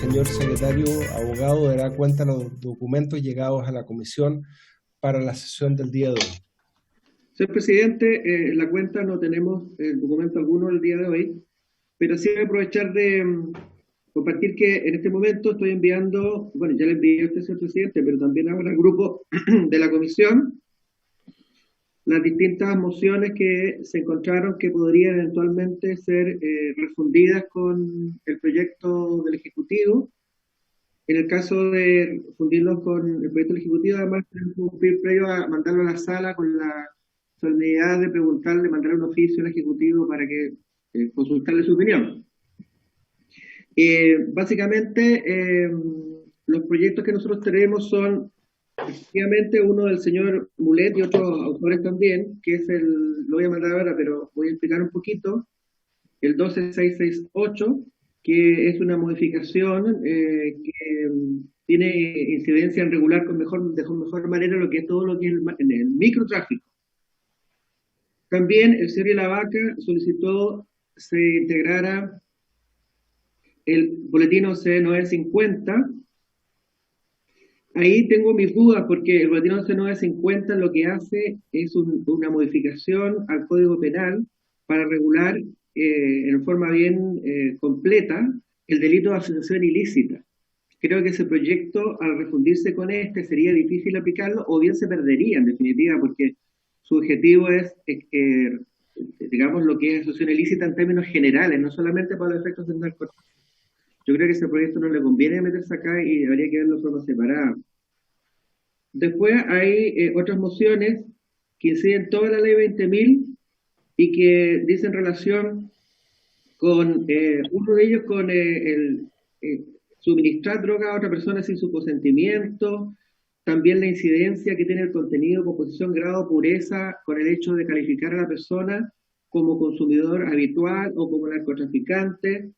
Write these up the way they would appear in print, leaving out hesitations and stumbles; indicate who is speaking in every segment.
Speaker 1: señor secretario abogado dará cuenta de los documentos llegados a la comisión para la sesión del día de hoy.
Speaker 2: Señor presidente, en la cuenta no tenemos documento alguno el día de hoy, pero sí voy a aprovechar de compartir que en este momento estoy enviando, bueno, ya le envié a usted, señor presidente, pero también ahora al grupo de la comisión, las distintas mociones que se encontraron que podrían eventualmente ser refundidas con el proyecto del Ejecutivo. En el caso de fundirlos con el proyecto del Ejecutivo, además tenemos que cumplir previo a mandarlo a la sala con la solemnidad de preguntarle, mandar un oficio al Ejecutivo para que consultarle su opinión. Básicamente, los proyectos que nosotros tenemos son efectivamente uno del señor Mulet y otros autores también, que es lo voy a mandar ahora, pero voy a explicar un poquito, el 12668, que es una modificación que tiene incidencia en regular de mejor manera lo que es todo lo que es el microtráfico. También el señor de la Vaca solicitó se integrara el boletín OCE 950. Ahí tengo mis dudas porque el boletín OCE 950 lo que hace es una modificación al Código Penal para regular en forma bien completa el delito de asociación ilícita. Creo que ese proyecto, al refundirse con este, sería difícil aplicarlo o bien se perdería en definitiva, porque su objetivo es, digamos, lo que es asociación ilícita en términos generales, no solamente para los efectos del narcotráfico. Yo creo que ese proyecto no le conviene meterse acá y debería quedarlo de forma separada. Después hay otras mociones que inciden toda la ley 20.000 y que dicen relación con, uno de ellos con el suministrar droga a otra persona sin su consentimiento, también la incidencia que tiene el contenido, composición, grado, pureza, con el hecho de calificar a la persona como consumidor habitual o como narcotraficante.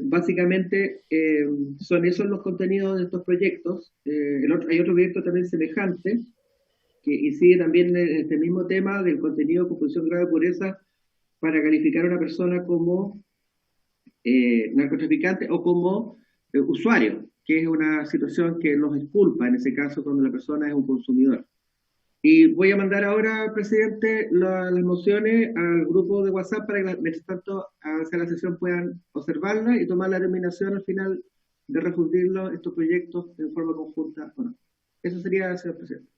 Speaker 2: Básicamente son esos los contenidos de estos proyectos. Hay otro proyecto también semejante que incide también en este mismo tema del contenido, composición, grado de pureza para calificar a una persona como narcotraficante o como usuario, que es una situación que nos exculpa en ese caso cuando la persona es un consumidor. Y voy a mandar ahora, presidente, las mociones al grupo de WhatsApp para que, mientras tanto, hacia la sesión puedan observarlas y tomar la determinación al final de refundirlos, estos proyectos en forma conjunta o no. Eso sería, señor presidente.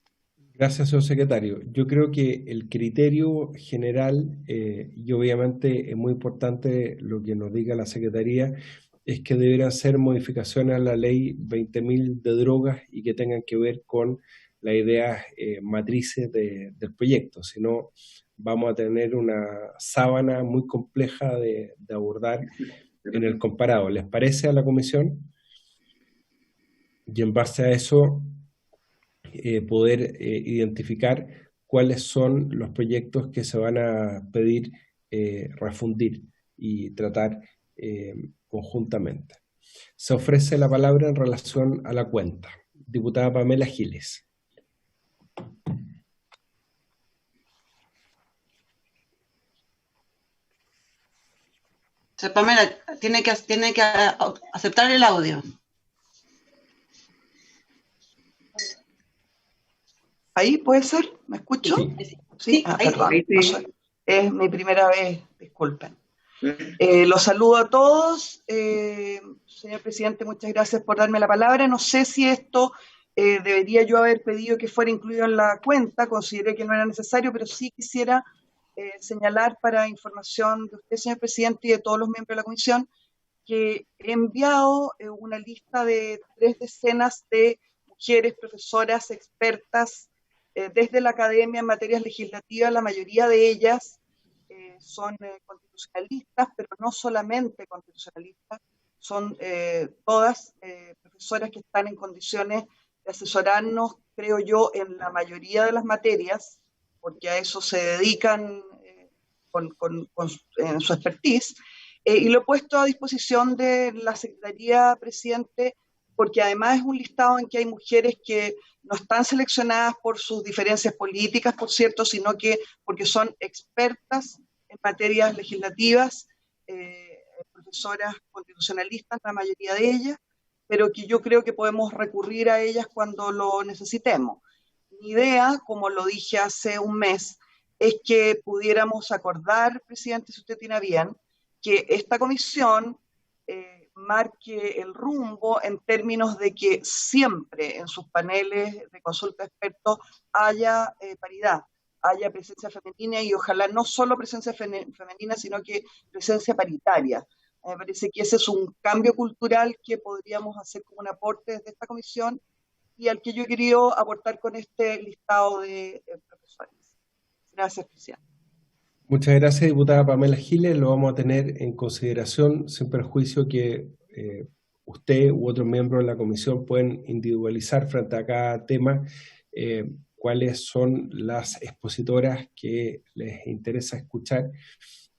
Speaker 1: Gracias, señor secretario. Yo creo que el criterio general, y obviamente es muy importante lo que nos diga la Secretaría, es que deberán ser modificaciones a la ley 20.000 de drogas y que tengan que ver con las ideas matrices del proyecto, si no vamos a tener una sábana muy compleja de abordar en el comparado. ¿Les parece a la comisión? Y en base a eso poder identificar cuáles son los proyectos que se van a pedir refundir y tratar conjuntamente. Se ofrece la palabra en relación a la cuenta. Diputada Pamela Giles.
Speaker 3: Pamela, tiene que aceptar el audio.
Speaker 4: ¿Ahí puede ser? ¿Me escucho?
Speaker 3: Sí,
Speaker 4: perdón, es mi primera vez, disculpen. Los saludo a todos. Señor presidente, muchas gracias por darme la palabra. No sé si esto debería yo haber pedido que fuera incluido en la cuenta, consideré que no era necesario, pero sí quisiera señalar para información de usted, señor presidente, y de todos los miembros de la comisión, que he enviado una lista de 3 decenas de mujeres, profesoras, expertas, desde la academia en materias legislativas. La mayoría de ellas son constitucionalistas, pero no solamente constitucionalistas, son todas profesoras que están en condiciones de asesorarnos, creo yo, en la mayoría de las materias, porque a eso se dedican en su expertise, y lo he puesto a disposición de la Secretaría, presidente, porque además es un listado en que hay mujeres que no están seleccionadas por sus diferencias políticas, por cierto, sino que porque son expertas en materias legislativas, profesoras constitucionalistas, la mayoría de ellas, pero que yo creo que podemos recurrir a ellas cuando lo necesitemos. Mi idea, como lo dije hace un mes, es que pudiéramos acordar, presidente, si usted tiene a bien, que esta comisión marque el rumbo en términos de que siempre en sus paneles de consulta de expertos haya paridad, haya presencia femenina y ojalá no solo presencia femenina, sino que presencia paritaria. Me parece que ese es un cambio cultural que podríamos hacer como un aporte desde esta comisión y al que yo he querido aportar con este listado de profesores. Gracias, presidente.
Speaker 1: Muchas gracias, diputada Pamela Giles. Lo vamos a tener en consideración, sin perjuicio que usted u otros miembros de la comisión pueden individualizar frente a cada tema cuáles son las expositoras que les interesa escuchar.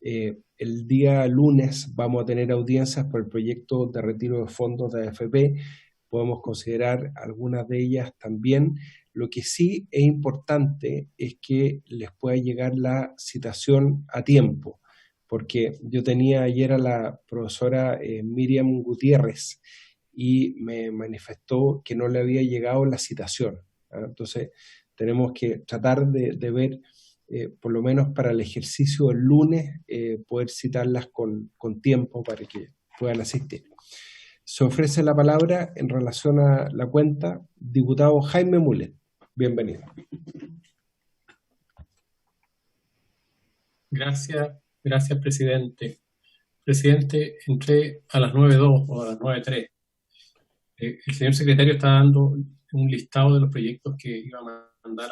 Speaker 1: El día lunes vamos a tener audiencias por el proyecto de retiro de fondos de AFP. Podemos considerar algunas de ellas también. Lo que sí es importante es que les pueda llegar la citación a tiempo, porque yo tenía ayer a la profesora Miriam Gutiérrez y me manifestó que no le había llegado la citación. Entonces tenemos que tratar de ver, por lo menos para el ejercicio del lunes, poder citarlas con tiempo para que puedan asistir. Se ofrece la palabra en relación a la cuenta, diputado Jaime Mulet. Bienvenido.
Speaker 5: Gracias, presidente. Presidente, entré a las 9:02 o a las 9:03. El señor secretario está dando un listado de los proyectos que iba a mandar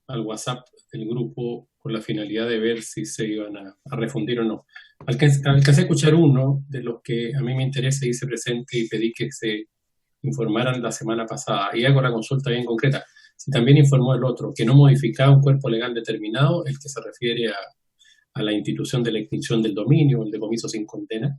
Speaker 5: al WhatsApp del grupo con la finalidad de ver si se iban a refundir o no. Alcancé a escuchar uno de los que a mí me interesa y hice presente y pedí que se informaran la semana pasada. Y hago la consulta bien concreta. Si también informó el otro, que no modificaba un cuerpo legal determinado, el que se refiere a la institución de la extinción del dominio, el decomiso sin condena.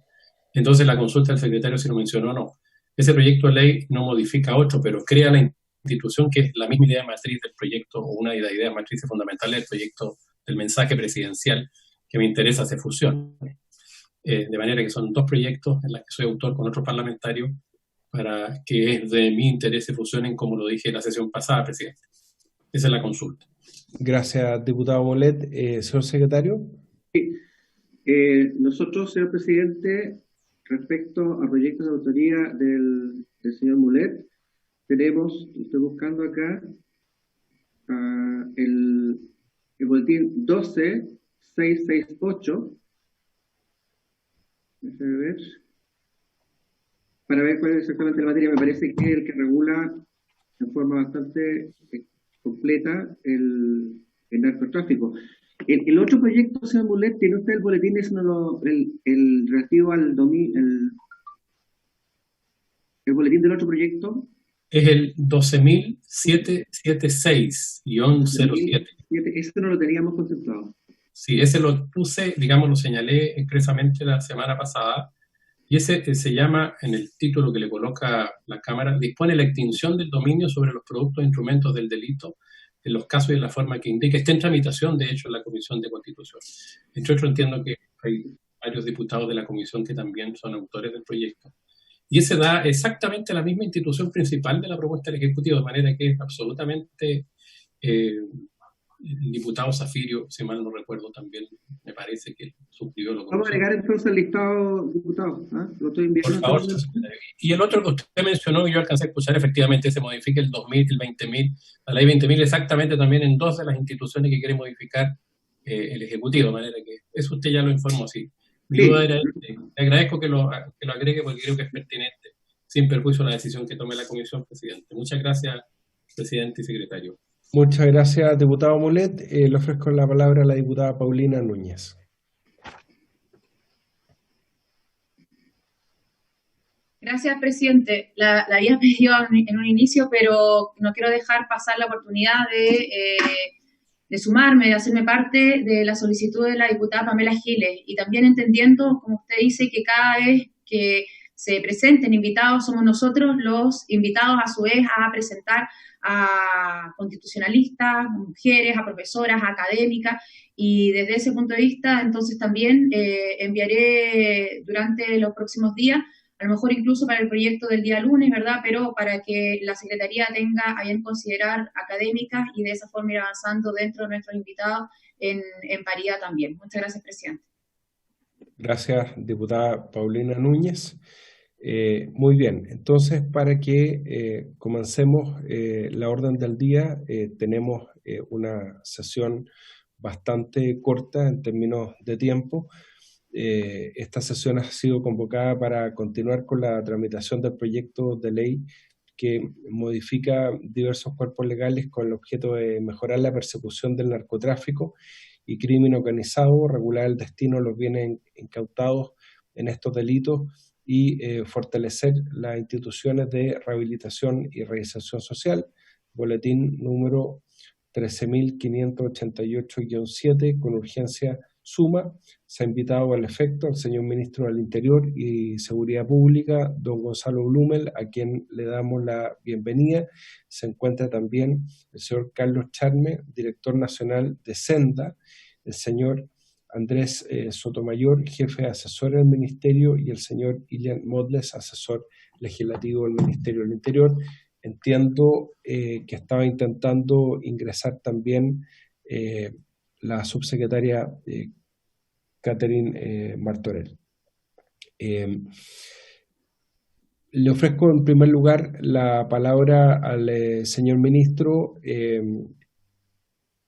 Speaker 5: Entonces la consulta del secretario si lo mencionó o no. Ese proyecto de ley no modifica otro, pero crea la institución que es la misma idea matriz del proyecto, o una de las ideas matrices fundamentales del proyecto del mensaje presidencial que me interesa se fusione. De manera que son dos proyectos en los que soy autor con otros parlamentarios para que de mi interés se fusionen, como lo dije en la sesión pasada, presidente. Esa es la consulta.
Speaker 1: Gracias, diputado Mulet. Señor secretario.
Speaker 2: Sí. Nosotros, señor presidente, respecto a proyectos de autoría del señor Mulet, tenemos, estoy buscando acá, el boletín 12668. Déjame ver. Para ver cuál es exactamente la materia, me parece que es el que regula de forma bastante completa el narcotráfico. El otro proyecto, señor Mulet, tiene usted el boletín, es el relativo al dominio, el boletín del otro proyecto.
Speaker 5: Es el 12.776-07.
Speaker 2: Ese no lo teníamos contemplado.
Speaker 5: Sí, ese lo puse, digamos, lo señalé expresamente la semana pasada, y ese se llama, en el título que le coloca la Cámara, dispone la extinción del dominio sobre los productos e instrumentos del delito en los casos y en la forma que indica. Está en tramitación, de hecho, en la Comisión de Constitución. Entre otros, entiendo que hay varios diputados de la Comisión que también son autores del proyecto. Y ese da exactamente la misma institución principal de la propuesta del Ejecutivo, de manera que es absolutamente... el diputado Zafirio, si mal no recuerdo, también me parece que suscribió lo.
Speaker 2: Vamos a agregar entonces el listado, diputado. Lo estoy enviando.
Speaker 5: Por favor, y el otro que usted mencionó, y yo alcancé a escuchar, efectivamente se modifica el 2000, el 20.000, la ley 20.000 exactamente también en dos de las instituciones que quiere modificar el Ejecutivo, de manera que eso usted ya lo informó así. Mi duda era, le agradezco que lo agregue porque creo que es pertinente, sin perjuicio de la decisión que tome la Comisión, presidente. Muchas gracias, presidente y secretario.
Speaker 1: Muchas gracias, diputado Mulet. Le ofrezco la palabra a la diputada Paulina Núñez.
Speaker 6: Gracias, presidente. La había pedido en un inicio, pero no quiero dejar pasar la oportunidad de sumarme, de hacerme parte de la solicitud de la diputada Pamela Giles, y también entendiendo, como usted dice, que cada vez que se presenten invitados, somos nosotros los invitados a su vez a presentar a constitucionalistas, mujeres, a profesoras, a académicas, y desde ese punto de vista, entonces también enviaré durante los próximos días, a lo mejor incluso para el proyecto del día lunes, ¿verdad? Pero para que la Secretaría tenga a bien considerar académicas y de esa forma ir avanzando dentro de nuestros invitados en paridad también. Muchas gracias, presidente.
Speaker 1: Gracias, diputada Paulina Núñez. Muy bien, entonces para que comencemos la orden del día, tenemos una sesión bastante corta en términos de tiempo. Esta sesión ha sido convocada para continuar con la tramitación del proyecto de ley que modifica diversos cuerpos legales con el objeto de mejorar la persecución del narcotráfico y crimen organizado, regular el destino de los bienes incautados en estos delitos y fortalecer las instituciones de rehabilitación y reinserción social. Boletín número 13.588-7, con urgencia suma. Se ha invitado al efecto al señor Ministro del Interior y Seguridad Pública, don Gonzalo Blumel, a quien le damos la bienvenida. Se encuentra también el señor Carlos Charme, Director Nacional de Senda, el señor Andrés Sotomayor, jefe asesor del Ministerio, y el señor Ilian Modles, asesor legislativo del Ministerio del Interior. Entiendo que estaba intentando ingresar también la subsecretaria Catherine Martorell. Le ofrezco en primer lugar la palabra al señor ministro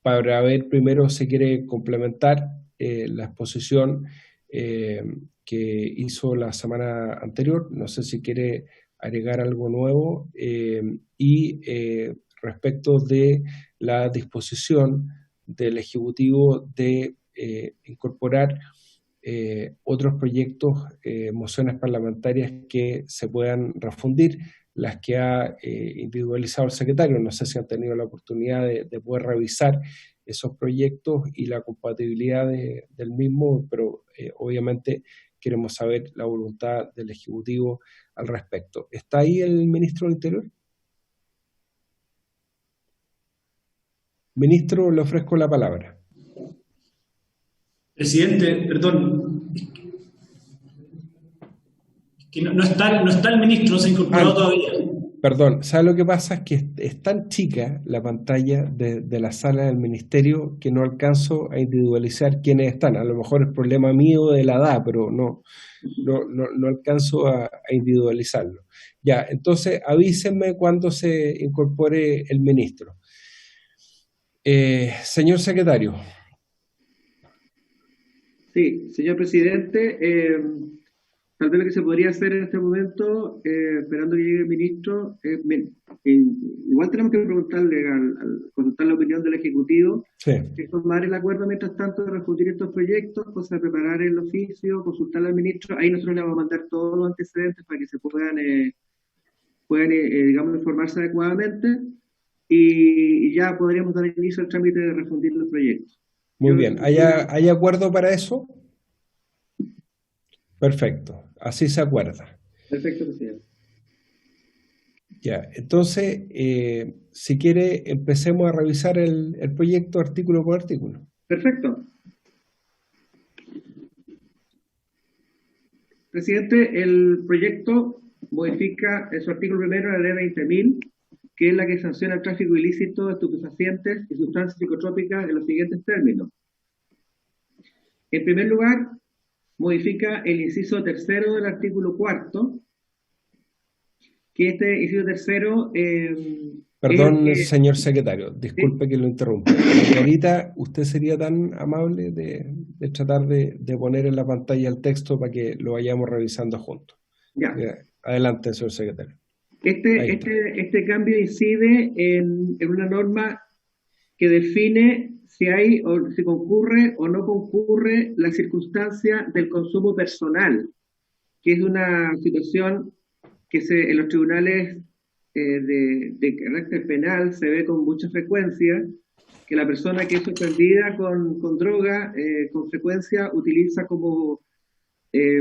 Speaker 1: para ver primero si quiere complementar la exposición que hizo la semana anterior. No sé si quiere agregar algo nuevo y respecto de la disposición del Ejecutivo de incorporar otros proyectos, mociones parlamentarias que se puedan refundir, las que ha individualizado el secretario. No sé si han tenido la oportunidad de poder revisar esos proyectos y la compatibilidad del mismo, pero obviamente queremos saber la voluntad del Ejecutivo al respecto. ¿Está ahí el ministro del Interior? Ministro, le ofrezco la palabra.
Speaker 7: Presidente, perdón, que no está el ministro, no se ha incorporado todavía.
Speaker 1: Perdón, ¿sabe lo que pasa? Es que es tan chica la pantalla de la sala del ministerio que no alcanzo a individualizar quiénes están. A lo mejor es problema mío de la edad, pero no alcanzo a individualizarlo. Ya, entonces avísenme cuando se incorpore el ministro. Señor secretario.
Speaker 2: Sí, señor presidente, tal vez lo que se podría hacer en este momento, esperando que llegue el ministro, igual tenemos que preguntarle, consultar la opinión del Ejecutivo,
Speaker 1: Sí.
Speaker 2: Tomar el acuerdo mientras tanto de refundir estos proyectos, cosa de preparar el oficio, consultarle al ministro. Ahí nosotros le vamos a mandar todos los antecedentes para que se puedan digamos, informarse adecuadamente, y ya podríamos dar inicio al trámite de refundir los proyectos.
Speaker 1: Muy bien. ¿Hay acuerdo para eso? Perfecto. Así se acuerda.
Speaker 2: Perfecto, presidente.
Speaker 1: Ya. Entonces, si quiere, empecemos a revisar el proyecto artículo por artículo.
Speaker 2: Perfecto. Presidente, el proyecto modifica en su artículo primero la ley 20.000, que es la que sanciona el tráfico ilícito de estupefacientes y sustancias psicotrópicas en los siguientes términos. En primer lugar, modifica el inciso tercero del artículo cuarto, que este inciso tercero...
Speaker 1: Perdón, señor secretario, disculpe que lo interrumpa. Margarita, ¿usted sería tan amable de tratar de poner en la pantalla el texto para que lo vayamos revisando juntos?
Speaker 2: Ya.
Speaker 1: Adelante, señor secretario.
Speaker 2: Este cambio incide en una norma que define si hay o si concurre o no concurre la circunstancia del consumo personal, que es una situación que en los tribunales de carácter penal se ve con mucha frecuencia, que la persona que es sorprendida con droga con frecuencia utiliza como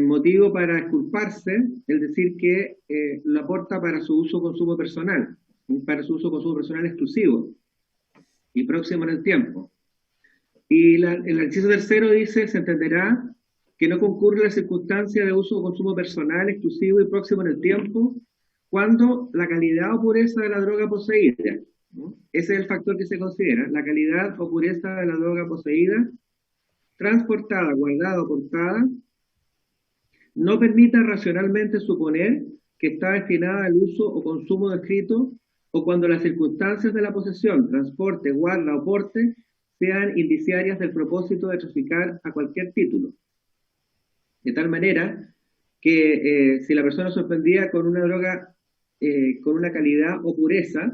Speaker 2: motivo para exculparse el decir que lo aporta para su uso o consumo personal, para su uso o consumo personal exclusivo y próximo en el tiempo. Y el inciso tercero dice, se entenderá que no concurre la circunstancia de uso o consumo personal exclusivo y próximo en el tiempo cuando la calidad o pureza de la droga poseída, ¿no? Ese es el factor que se considera, la calidad o pureza de la droga poseída, transportada, guardada o portada, no permita racionalmente suponer que está destinada al uso o consumo descrito o cuando las circunstancias de la posesión, transporte, guarda o porte sean indiciarias del propósito de traficar a cualquier título. De tal manera que si la persona sorprendía con una droga con una calidad o pureza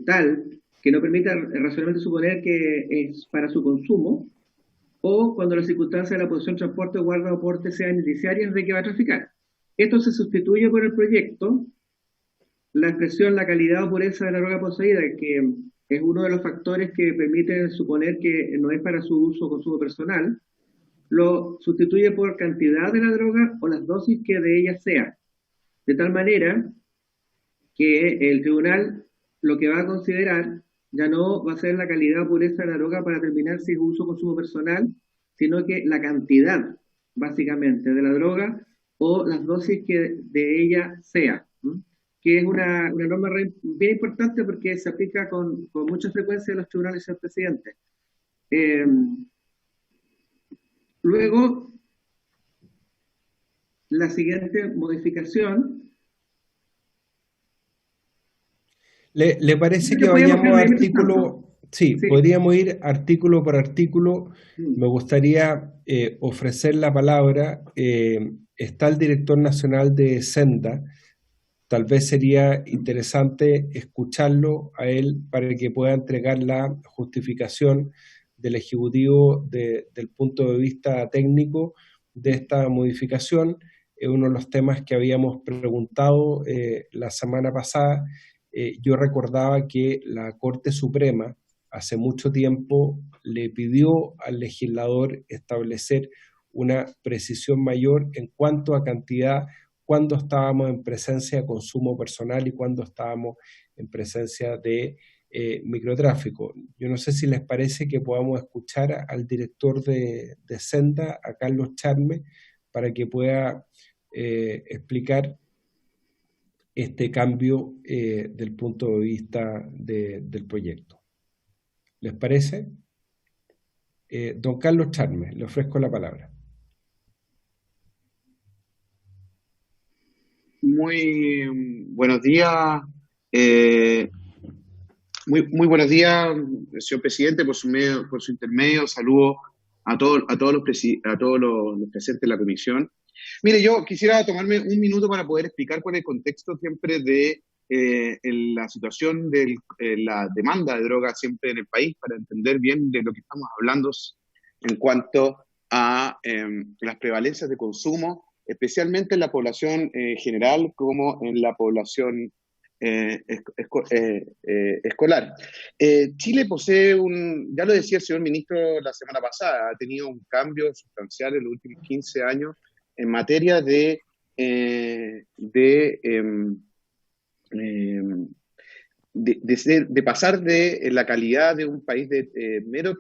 Speaker 2: tal que no permita racionalmente suponer que es para su consumo, o cuando las circunstancias de la posesión, transporte, guarda o porte sean indiciarias de que va a traficar. Esto se sustituye por el proyecto, la expresión la calidad o pureza de la droga poseída, que es uno de los factores que permiten suponer que no es para su uso o consumo personal, lo sustituye por cantidad de la droga o las dosis que de ella sea, de tal manera que el tribunal lo que va a considerar ya no va a ser la calidad o pureza de la droga para determinar si es uso o consumo personal, sino que la cantidad, básicamente, de la droga o las dosis que de ella sea, ¿no? Que es una norma bien importante porque se aplica con mucha frecuencia en los tribunales, señor presidente. Luego, la siguiente modificación.
Speaker 1: ¿Le parece que vayamos a artículo? Sí, podríamos ir artículo por artículo. Me gustaría ofrecer la palabra. Está el director nacional de Senda. Tal vez sería interesante escucharlo a él para que pueda entregar la justificación del Ejecutivo del punto de vista técnico de esta modificación. Es uno de los temas que habíamos preguntado la semana pasada. Yo recordaba que la Corte Suprema hace mucho tiempo le pidió al legislador establecer una precisión mayor en cuanto a cantidad, cuando estábamos en presencia de consumo personal y cuando estábamos en presencia de microtráfico. Yo no sé si les parece que podamos escuchar al director de Senda, a Carlos Charme, para que pueda explicar este cambio del punto de vista del proyecto. ¿Les parece? Don Carlos Charme, le ofrezco la palabra.
Speaker 8: Muy buenos días. Muy buenos días, señor presidente, por su intermedio. Saludo a todos los presentes de la comisión. Mire, yo quisiera tomarme un minuto para poder explicar cuál es el contexto siempre de la situación de la demanda de drogas siempre en el país, para entender bien de lo que estamos hablando en cuanto a las prevalencias de consumo, especialmente en la población general como en la población escolar. Chile posee ya lo decía el señor ministro la semana pasada, ha tenido un cambio sustancial en los últimos 15 años en materia de pasar de la calidad de un país de mero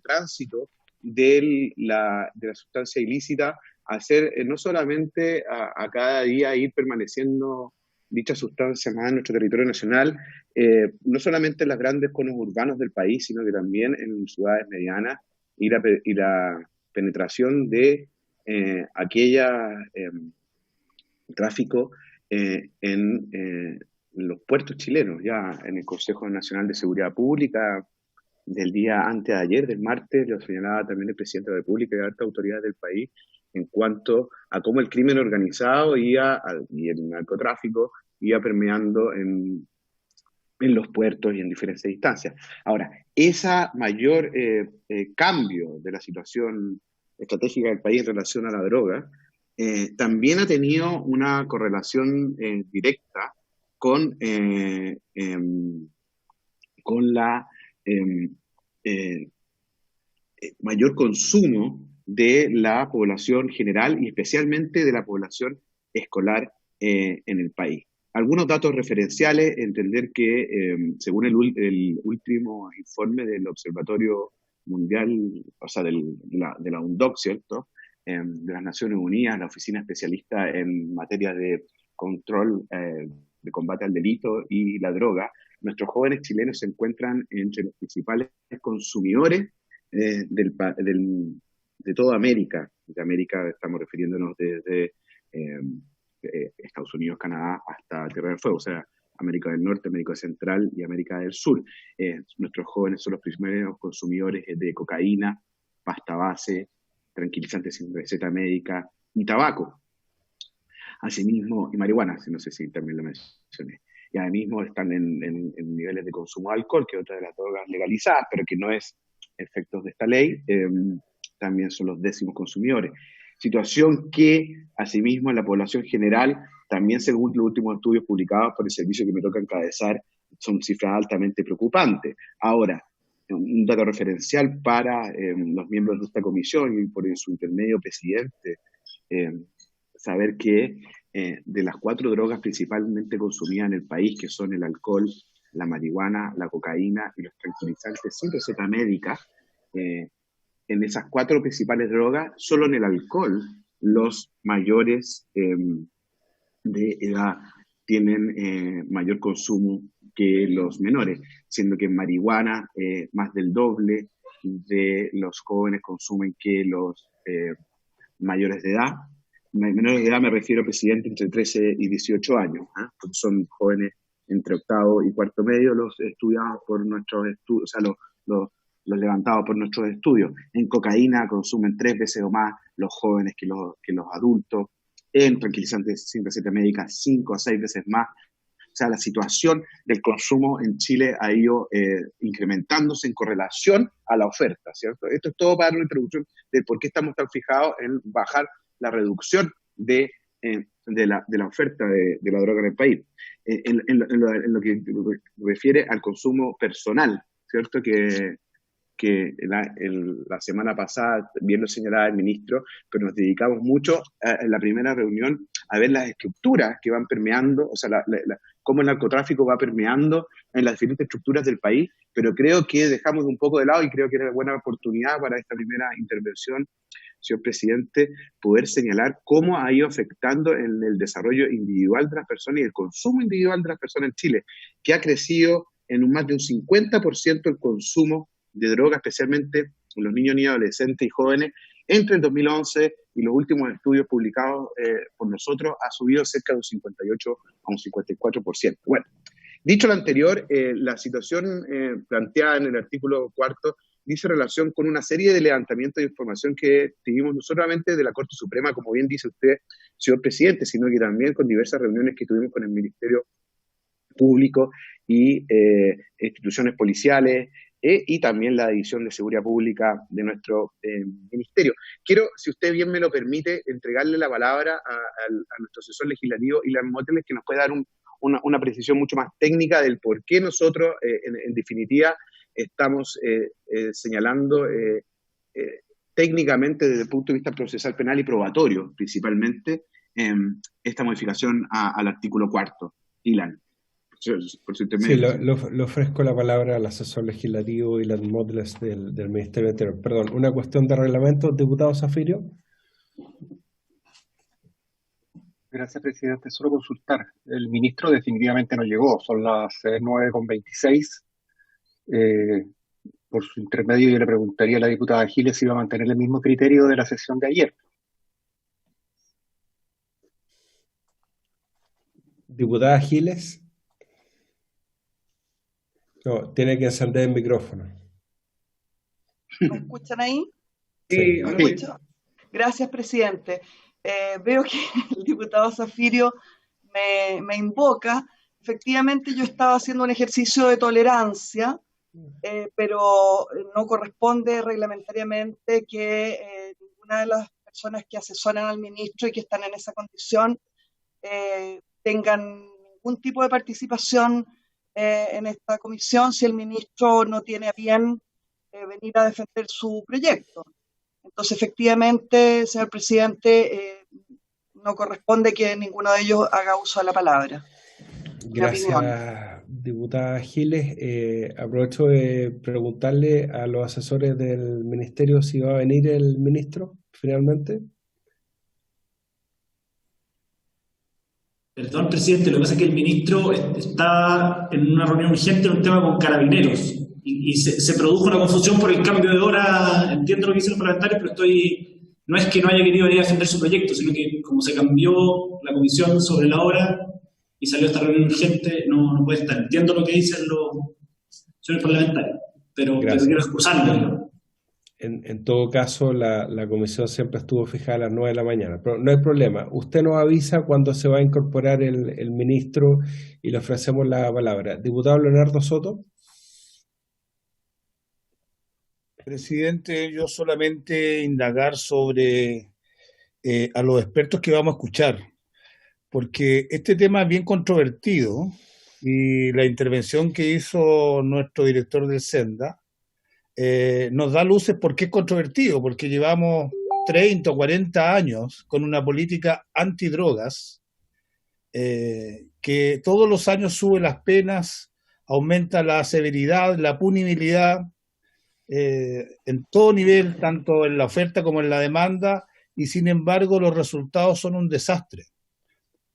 Speaker 8: tránsito de la sustancia ilícita a ser no solamente a cada día ir permaneciendo dicha sustancia más en nuestro territorio nacional, no solamente en los grandes conos urbanos del país, sino que también en ciudades medianas, y la penetración de tráfico en los puertos chilenos. Ya en el Consejo Nacional de Seguridad Pública del día antes de ayer, del martes, lo señalaba también el presidente de la República y altas autoridades del país en cuanto a cómo el crimen organizado y el narcotráfico iba permeando en los puertos y en diferentes instancias. Ahora, ese mayor cambio de la situación estratégica del país en relación a la droga también ha tenido una correlación directa con la mayor consumo de la población general y especialmente de la población escolar en el país. Algunos datos referenciales, entender que según el último informe del Observatorio Mundial, o sea, de la UNDOC, ¿cierto? De las Naciones Unidas, la oficina especialista en materia de control, de combate al delito y la droga, nuestros jóvenes chilenos se encuentran entre los principales consumidores de toda América. De América estamos refiriéndonos desde Estados Unidos, Canadá, hasta Tierra del Fuego, o sea, América del Norte, América Central y América del Sur. Nuestros jóvenes son los primeros consumidores de cocaína, pasta base, tranquilizantes sin receta médica y tabaco. Asimismo, y marihuana, no sé si también lo mencioné. Y asimismo están en niveles de consumo de alcohol, que es otra de las drogas legalizadas, pero que no es efectos de esta ley, también son los décimos consumidores. Situación que, asimismo, en la población general, también según los últimos estudios publicados por el servicio que me toca encabezar, son cifras altamente preocupantes. Ahora, un dato referencial para los miembros de esta comisión y por su intermedio presidente, saber que de las 4 drogas principalmente consumidas en el país, que son el alcohol, la marihuana, la cocaína y los tranquilizantes sin receta médica, en esas 4 principales drogas, solo en el alcohol, los mayores de edad tienen mayor consumo que los menores, siendo que en marihuana más del doble de los jóvenes consumen que los mayores de edad. Menores de edad me refiero, presidente, entre 13 y 18 años, porque son jóvenes entre octavo y cuarto medio, los estudiados por nuestros estudios, o sea, los levantados por nuestros estudios. En cocaína consumen 3 veces o más los jóvenes que los adultos. En tranquilizantes sin receta médica, 5 a 6 veces más. O sea, la situación del consumo en Chile ha ido incrementándose en correlación a la oferta, ¿cierto? Esto es todo para dar una introducción de por qué estamos tan fijados en bajar la reducción de la oferta de la droga en el país. En lo que refiere al consumo personal, ¿cierto? Que la semana pasada, bien lo señalaba el ministro, pero nos dedicamos mucho en la primera reunión a ver las estructuras que van permeando, o sea, cómo el narcotráfico va permeando en las diferentes estructuras del país, pero creo que dejamos un poco de lado, y creo que era una buena oportunidad para esta primera intervención, señor presidente, poder señalar cómo ha ido afectando en el desarrollo individual de las personas y el consumo individual de las personas en Chile, que ha crecido en más de un 50% el consumo de droga, especialmente en los niños y adolescentes y jóvenes, entre el 2011 y los últimos estudios publicados por nosotros, ha subido cerca de un 58 a un 54%. Bueno, dicho lo anterior, la situación planteada en el artículo 4 dice relación con una serie de levantamientos de información que tuvimos no solamente de la Corte Suprema, como bien dice usted, señor presidente, sino que también con diversas reuniones que tuvimos con el Ministerio Público y instituciones policiales, y también la División de Seguridad Pública de nuestro ministerio. Quiero, si usted bien me lo permite, entregarle la palabra a nuestro asesor legislativo, Ilan Moteles, que nos puede dar una precisión mucho más técnica del por qué nosotros, en definitiva, estamos señalando técnicamente desde el punto de vista procesal penal y probatorio, principalmente, esta modificación al artículo 4. Ilan. Por su intermedio.
Speaker 1: Sí, le ofrezco la palabra al asesor legislativo y las módulos del Ministerio del Interior. Perdón, una cuestión de reglamento, diputado Zafirio.
Speaker 9: Gracias, presidente. Solo consultar. El ministro definitivamente no llegó, son las 9:26. Por su intermedio yo le preguntaría a la diputada Giles si iba a mantener el mismo criterio de la sesión de ayer.
Speaker 1: Diputada Giles. No, tiene que encender el micrófono.
Speaker 4: ¿Me escuchan ahí?
Speaker 2: Sí,
Speaker 4: ¿Me escuchan? Gracias, presidente. Veo que el diputado Zafirio me invoca. Efectivamente, yo estaba haciendo un ejercicio de tolerancia, pero no corresponde reglamentariamente que ninguna de las personas que asesoran al ministro y que están en esa condición tengan ningún tipo de participación en esta comisión si el ministro no tiene a bien venir a defender su proyecto. Entonces, efectivamente, señor presidente, no corresponde que ninguno de ellos haga uso de la palabra. Mi opinión.
Speaker 1: Gracias, diputada Giles. Aprovecho de preguntarle a los asesores del ministerio si va a venir el ministro finalmente.
Speaker 7: Perdón, presidente, lo que pasa es que el ministro está en una reunión urgente en un tema con Carabineros y se produjo una confusión por el cambio de hora. Entiendo lo que dicen los parlamentarios, pero no es que no haya querido venir a defender su proyecto, sino que como se cambió la comisión sobre la hora y salió esta reunión urgente, no puede estar. Entiendo lo que dicen los señores parlamentarios, pero quiero excusarlo, ¿no?
Speaker 1: En todo caso, la comisión siempre estuvo fijada a las 9 de la mañana, pero no hay problema. Usted nos avisa cuando se va a incorporar el ministro y le ofrecemos la palabra. Diputado Leonardo Soto.
Speaker 10: Presidente, yo solamente indagar sobre a los expertos que vamos a escuchar, porque este tema es bien controvertido y la intervención que hizo nuestro director del Senda nos da luces por qué es controvertido, porque llevamos 30 o 40 años con una política antidrogas que todos los años sube las penas, aumenta la severidad, la punibilidad en todo nivel, tanto en la oferta como en la demanda, y sin embargo los resultados son un desastre.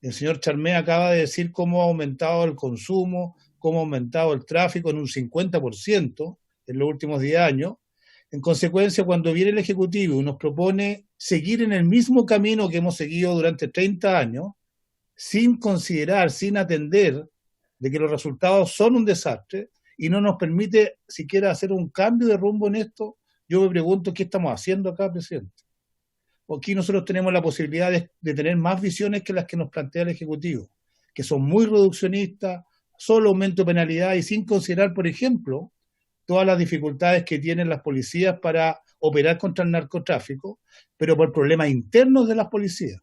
Speaker 10: El señor Charmé acaba de decir cómo ha aumentado el consumo, cómo ha aumentado el tráfico en un 50%, en los últimos 10 años. En consecuencia, cuando viene el Ejecutivo y nos propone seguir en el mismo camino que hemos seguido durante 30 años, sin considerar, sin atender de que los resultados son un desastre y no nos permite siquiera hacer un cambio de rumbo en esto, yo me pregunto qué estamos haciendo acá, presidente. Aquí nosotros tenemos la posibilidad de tener más visiones que las que nos plantea el Ejecutivo, que son muy reduccionistas, solo aumento de penalidad y sin considerar, por ejemplo, todas las dificultades que tienen las policías para operar contra el narcotráfico, pero por problemas internos de las policías.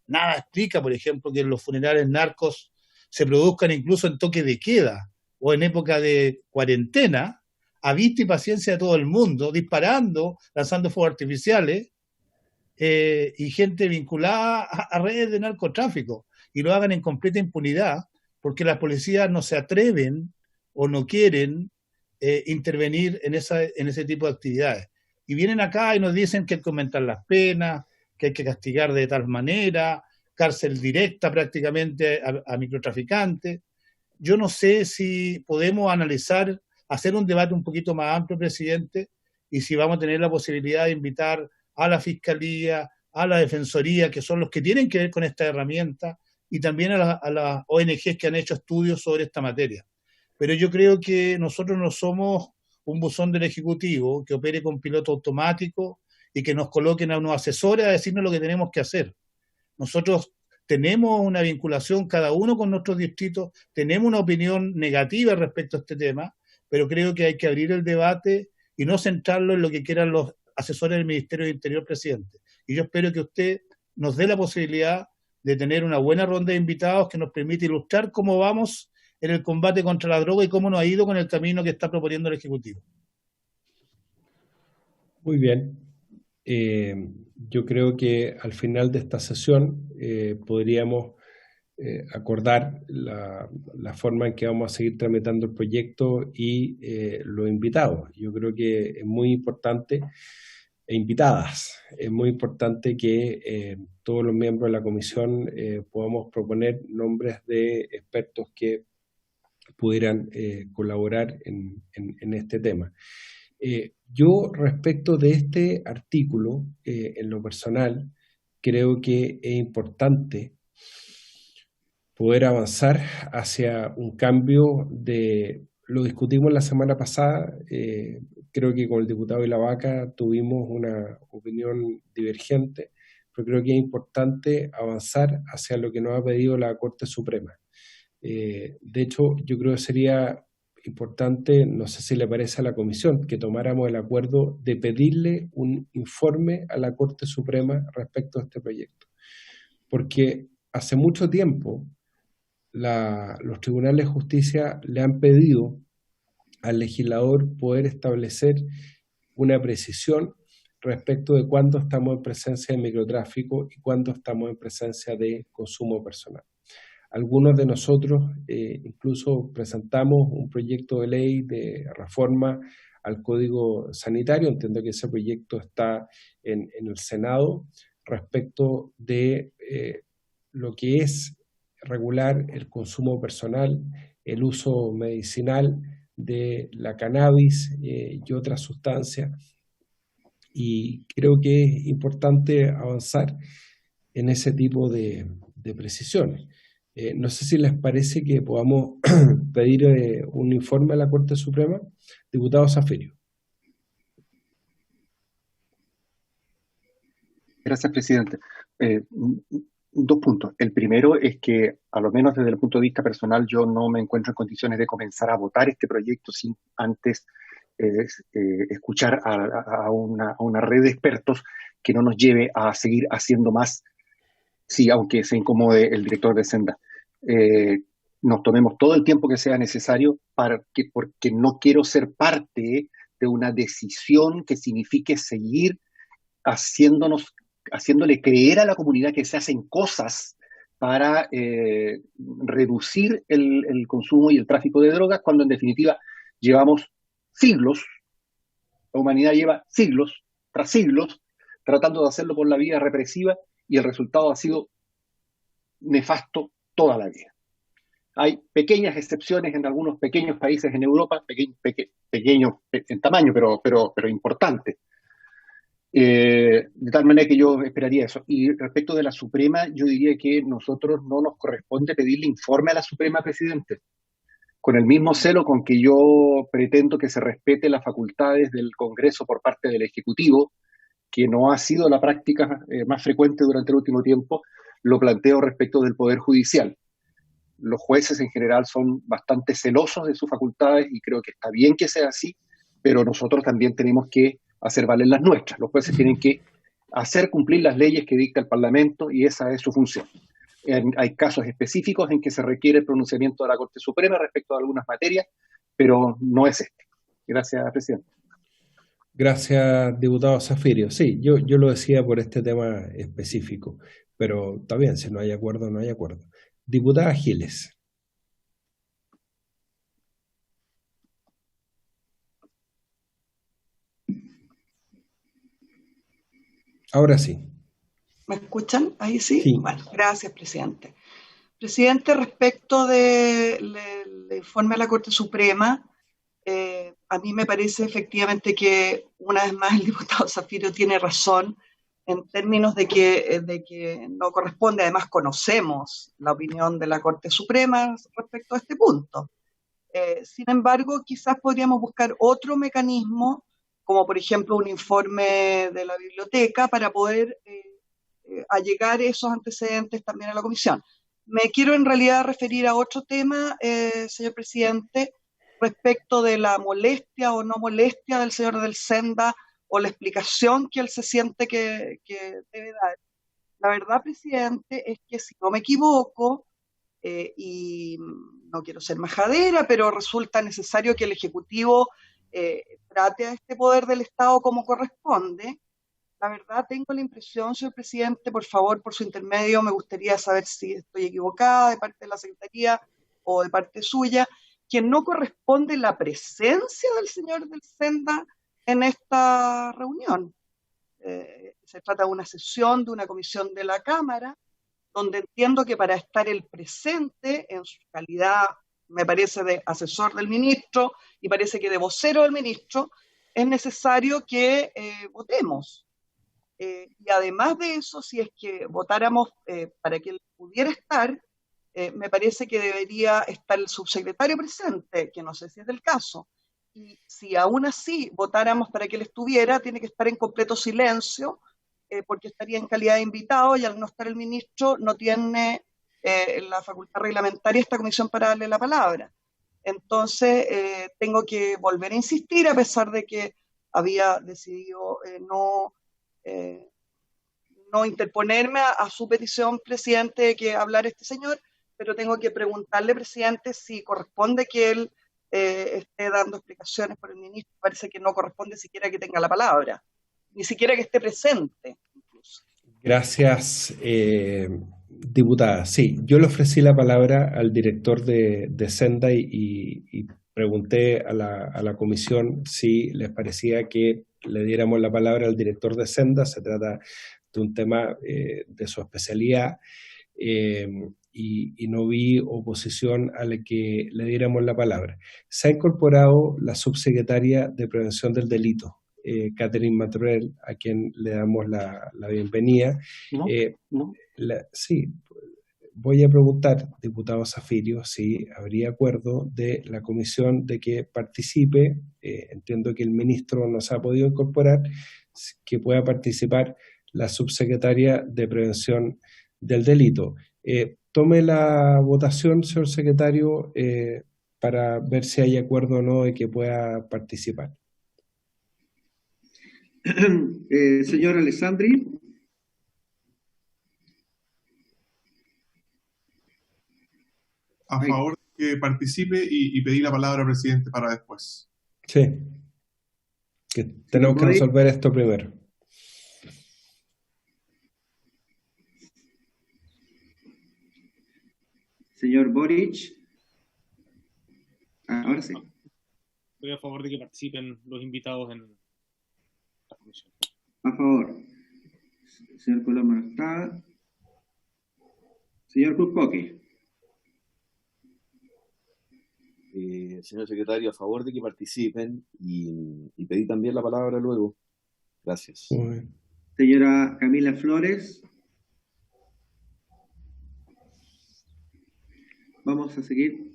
Speaker 10: Nada explica, por ejemplo, que los funerales narcos se produzcan incluso en toque de queda o en época de cuarentena, a vista y paciencia de todo el mundo, disparando, lanzando fuegos artificiales, y gente vinculada a redes de narcotráfico, y lo hagan en completa impunidad, porque las policías no se atreven o no quieren intervenir en ese tipo de actividades. Y vienen acá y nos dicen que hay que aumentar las penas, que hay que castigar de tal manera, cárcel directa prácticamente a microtraficantes. Yo no sé si podemos analizar, hacer un debate un poquito más amplio, presidente, y si vamos a tener la posibilidad de invitar a la Fiscalía, a la Defensoría, que son los que tienen que ver con esta herramienta, y también a las ONGs que han hecho estudios sobre esta materia. Pero yo creo que nosotros no somos un buzón del Ejecutivo que opere con piloto automático y que nos coloquen a unos asesores a decirnos lo que tenemos que hacer. Nosotros tenemos una vinculación cada uno con nuestros distritos, tenemos una opinión negativa respecto a este tema, pero creo que hay que abrir el debate y no centrarlo en lo que quieran los asesores del Ministerio de Interior, presidente. Y yo espero que usted nos dé la posibilidad de tener una buena ronda de invitados que nos permite ilustrar cómo vamos en el combate contra la droga y cómo nos ha ido con el camino que está proponiendo el Ejecutivo.
Speaker 1: Muy bien. Yo creo que al final de esta sesión podríamos acordar la forma en que vamos a seguir tramitando el proyecto y los invitados. Yo creo que es muy importante, e invitadas, es muy importante que todos los miembros de la comisión podamos proponer nombres de expertos que pudieran colaborar en este tema. Yo respecto de este artículo, en lo personal, creo que es importante poder avanzar hacia un cambio lo discutimos la semana pasada, creo que con el diputado de la Vaca tuvimos una opinión divergente, pero creo que es importante avanzar hacia lo que nos ha pedido la Corte Suprema. De hecho, yo creo que sería importante, no sé si le parece a la Comisión, que tomáramos el acuerdo de pedirle un informe a la Corte Suprema respecto a este proyecto. Porque hace mucho tiempo los tribunales de justicia le han pedido al legislador poder establecer una precisión respecto de cuándo estamos en presencia de microtráfico y cuándo estamos en presencia de consumo personal. Algunos de nosotros incluso presentamos un proyecto de ley de reforma al Código Sanitario. Entiendo que ese proyecto está en el Senado respecto de lo que es regular el consumo personal, el uso medicinal de la cannabis y otras sustancias. Y creo que es importante avanzar en ese tipo de precisiones. No sé si les parece que podamos pedir un informe a la Corte Suprema. Diputado Zaffirio.
Speaker 9: Gracias, presidente. Dos puntos. El primero es que, a lo menos desde el punto de vista personal, yo no me encuentro en condiciones de comenzar a votar este proyecto sin antes escuchar a una red de expertos que no nos lleve a seguir haciendo más, sí, aunque se incomode el director de Senda. Nos tomemos todo el tiempo que sea necesario porque no quiero ser parte de una decisión que signifique seguir haciéndole creer a la comunidad que se hacen cosas para reducir el consumo y el tráfico de drogas, cuando en definitiva llevamos siglos, la humanidad lleva siglos tras siglos tratando de hacerlo por la vía represiva y el resultado ha sido nefasto toda la vida. Hay pequeñas excepciones en algunos pequeños países en Europa, pequeños en tamaño, pero importantes. De tal manera que yo esperaría eso. Y respecto de la Suprema, yo diría que nosotros no nos corresponde pedirle informe a la Suprema, presidente. Con el mismo celo con que yo pretendo que se respete las facultades del Congreso por parte del Ejecutivo, que no ha sido la práctica más frecuente durante el último tiempo, lo planteo respecto del Poder Judicial. Los jueces en general son bastante celosos de sus facultades y creo que está bien que sea así, pero nosotros también tenemos que hacer valer las nuestras. Los jueces tienen que hacer cumplir las leyes que dicta el Parlamento y esa es su función. Hay casos específicos en que se requiere el pronunciamiento de la Corte Suprema respecto a algunas materias, pero no es este. Gracias, presidente.
Speaker 1: Gracias, diputado Zaffirio. Sí, yo lo decía por este tema específico, pero está bien, si no hay acuerdo, no hay acuerdo. Diputada Giles. Ahora sí.
Speaker 4: ¿Me escuchan? Ahí sí.
Speaker 1: Sí.
Speaker 4: Bueno, gracias, presidente. Presidente, respecto del informe de la Corte Suprema, a mí me parece efectivamente que una vez más el diputado Zaffirio tiene razón en términos de que no corresponde. Además, conocemos la opinión de la Corte Suprema respecto a este punto. Sin embargo, quizás podríamos buscar otro mecanismo, como por ejemplo un informe de la biblioteca, para poder allegar esos antecedentes también a la comisión. Me quiero en realidad referir a otro tema, señor presidente, respecto de la molestia o no molestia del señor del Senda o la explicación que él se siente que debe dar. La verdad, presidente, es que si no me equivoco, y no quiero ser majadera, pero resulta necesario que el Ejecutivo trate a este poder del Estado como corresponde. La verdad, tengo la impresión, señor presidente, por favor, por su intermedio, me gustaría saber si estoy equivocada de parte de la Secretaría o de parte suya, que no corresponde la presencia del señor del Senda en esta reunión. Se trata de una sesión de una comisión de la Cámara, donde entiendo que para estar el presente en su calidad, me parece, de asesor del ministro y parece que de vocero del ministro, es necesario que votemos. Y además de eso, si es que votáramos para que él pudiera estar, me parece que debería estar el subsecretario presente, que no sé si es del caso. Y si aún así votáramos para que él estuviera, tiene que estar en completo silencio, porque estaría en calidad de invitado y al no estar el ministro no tiene la facultad reglamentaria esta comisión para darle la palabra. Entonces, tengo que volver a insistir, a pesar de que había decidido no interponerme a su petición, presidente, de que hablara este señor, pero tengo que preguntarle, presidente, si corresponde que él esté dando explicaciones por el ministro. Parece que no corresponde siquiera que tenga la palabra. ni siquiera que esté presente.
Speaker 1: Gracias, diputada. Sí, yo le ofrecí la palabra al director de Senda y pregunté a la comisión si les parecía que le diéramos la palabra al director de Senda. Se trata de un tema de su especialidad y no vi oposición a la que le diéramos la palabra. Se ha incorporado la subsecretaria de Prevención del Delito, Catherine Maturel, a quien le damos la bienvenida.
Speaker 9: No.
Speaker 1: Sí, voy a preguntar, diputado Zafirio, si habría acuerdo de la comisión de que participe. Entiendo que el ministro no se ha podido incorporar, que pueda participar la subsecretaria de Prevención del Delito. Tome la votación, señor secretario, para ver si hay acuerdo o no de que pueda participar.
Speaker 2: Señor Alessandri.
Speaker 11: A favor de que participe y pedir la palabra, presidente, para después.
Speaker 1: Sí, que tenemos que resolver esto primero.
Speaker 2: Señor Boric. Ahora sí.
Speaker 12: Estoy a favor de que participen los invitados en la comisión.
Speaker 2: A favor. Señor Coloma no está. Señor Cruzcoque.
Speaker 13: Señor secretario, a favor de que participen y pedí también la palabra luego. Gracias.
Speaker 2: Señora Camila Flores. Vamos a seguir.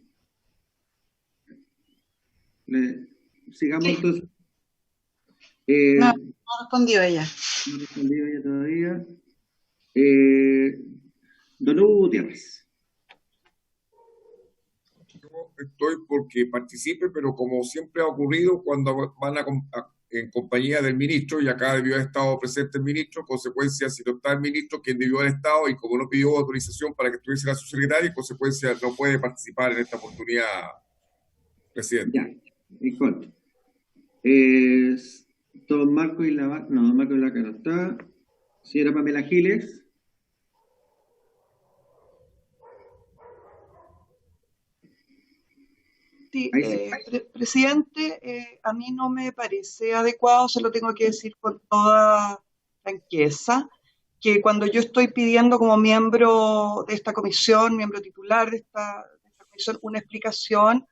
Speaker 2: Sigamos entonces.
Speaker 3: No respondió ella.
Speaker 2: No respondió ella todavía. Don Hugo Gutiérrez.
Speaker 14: Yo estoy porque participe, pero como siempre ha ocurrido cuando van en compañía del ministro, y acá debió haber estado presente el ministro, en consecuencia, si no está el ministro, quien debió haber estado, y como no pidió autorización para que estuviese la subsecretaria, en consecuencia no puede participar en esta oportunidad, presidente.
Speaker 2: Ya, disculpe. Don Marco Isla, no, don Marco Isla no está. Señora Pamela Giles.
Speaker 4: Sí, presidente, a mí no me parece adecuado, se lo tengo que decir con toda franqueza, que cuando yo estoy pidiendo como miembro de esta comisión, miembro titular de esta comisión, una explicación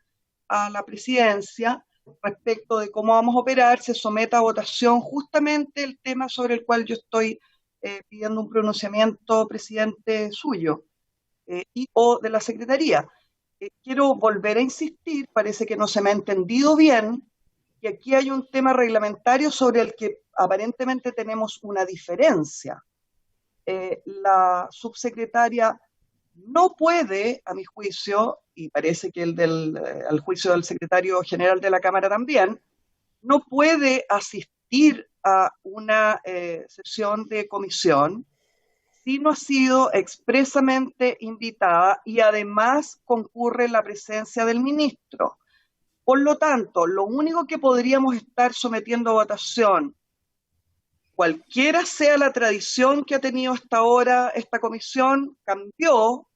Speaker 4: a la presidencia respecto de cómo vamos a operar, se someta a votación justamente el tema sobre el cual yo estoy pidiendo un pronunciamiento, presidente, suyo o de la Secretaría. Quiero volver a insistir, parece que no se me ha entendido bien, que aquí hay un tema reglamentario sobre el que aparentemente tenemos una diferencia. La subsecretaria no puede, a mi juicio, y parece que al juicio del secretario general de la Cámara también, no puede asistir a una sesión de comisión si no ha sido expresamente invitada y además concurre la presencia del ministro. Por lo tanto, lo único que podríamos estar sometiendo a votación, cualquiera sea la tradición que ha tenido hasta ahora esta comisión, cambió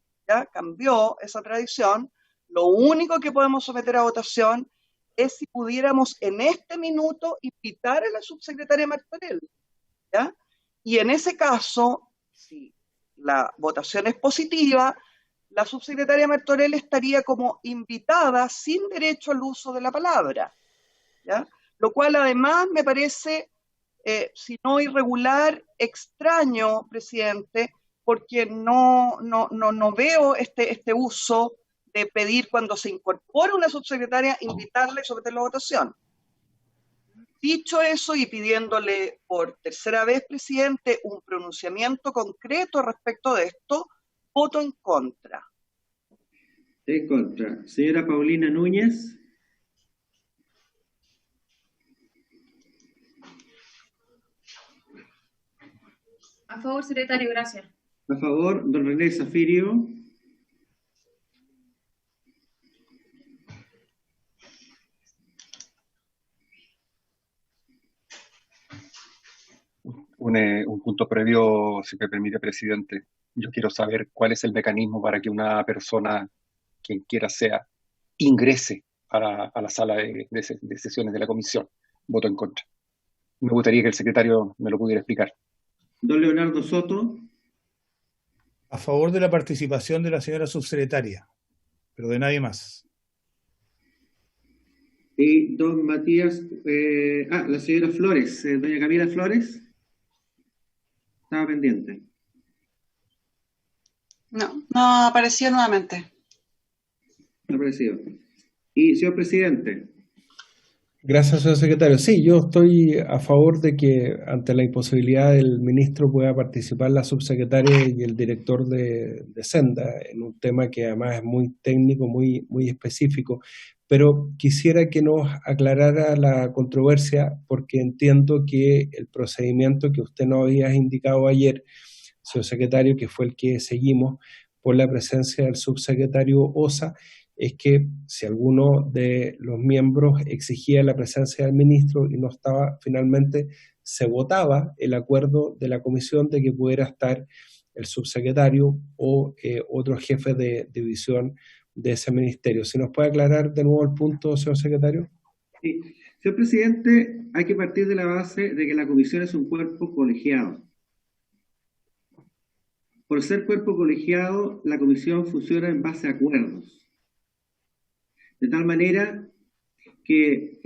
Speaker 4: esa tradición, lo único que podemos someter a votación es si pudiéramos en este minuto invitar a la subsecretaria Martorell, ¿ya? Y en ese caso, si la votación es positiva, la subsecretaria Martorell estaría como invitada sin derecho al uso de la palabra, ¿ya? Lo cual además me parece, si no irregular, extraño, presidente, porque no veo este uso de pedir cuando se incorpora una subsecretaria, invitarla y someterla a votación. Dicho eso y pidiéndole por tercera vez, presidente, un pronunciamiento concreto respecto de esto, voto en contra.
Speaker 2: En contra. Señora Paulina Núñez.
Speaker 6: A favor, secretario, gracias.
Speaker 2: A favor, don René Zafirio.
Speaker 9: un punto previo, si me permite, presidente. Yo quiero saber cuál es el mecanismo para que una persona, quien quiera sea, ingrese a la sala de sesiones de la comisión. Voto en contra. Me gustaría que el secretario me lo pudiera explicar.
Speaker 2: Don Leonardo Soto.
Speaker 10: A favor de la participación de la señora subsecretaria, pero de nadie más.
Speaker 2: Y don Matías, la señora Flores, doña Camila Flores, estaba pendiente.
Speaker 3: No apareció nuevamente.
Speaker 2: No apareció. Y señor presidente.
Speaker 1: Gracias, señor secretario. Sí, yo estoy a favor de que ante la imposibilidad del ministro pueda participar la subsecretaria y el director de Senda en un tema que además es muy técnico, muy específico. Pero quisiera que nos aclarara la controversia porque entiendo que el procedimiento que usted nos había indicado ayer, señor secretario, que fue el que seguimos por la presencia del subsecretario Osa, es que si alguno de los miembros exigía la presencia del ministro y no estaba, finalmente se votaba el acuerdo de la comisión de que pudiera estar el subsecretario o otro jefe de división de ese ministerio. ¿Se nos puede aclarar de nuevo el punto, señor secretario?
Speaker 2: Sí. Señor presidente, hay que partir de la base de que la comisión es un cuerpo colegiado. Por ser cuerpo colegiado, la comisión funciona en base a acuerdos. De tal manera que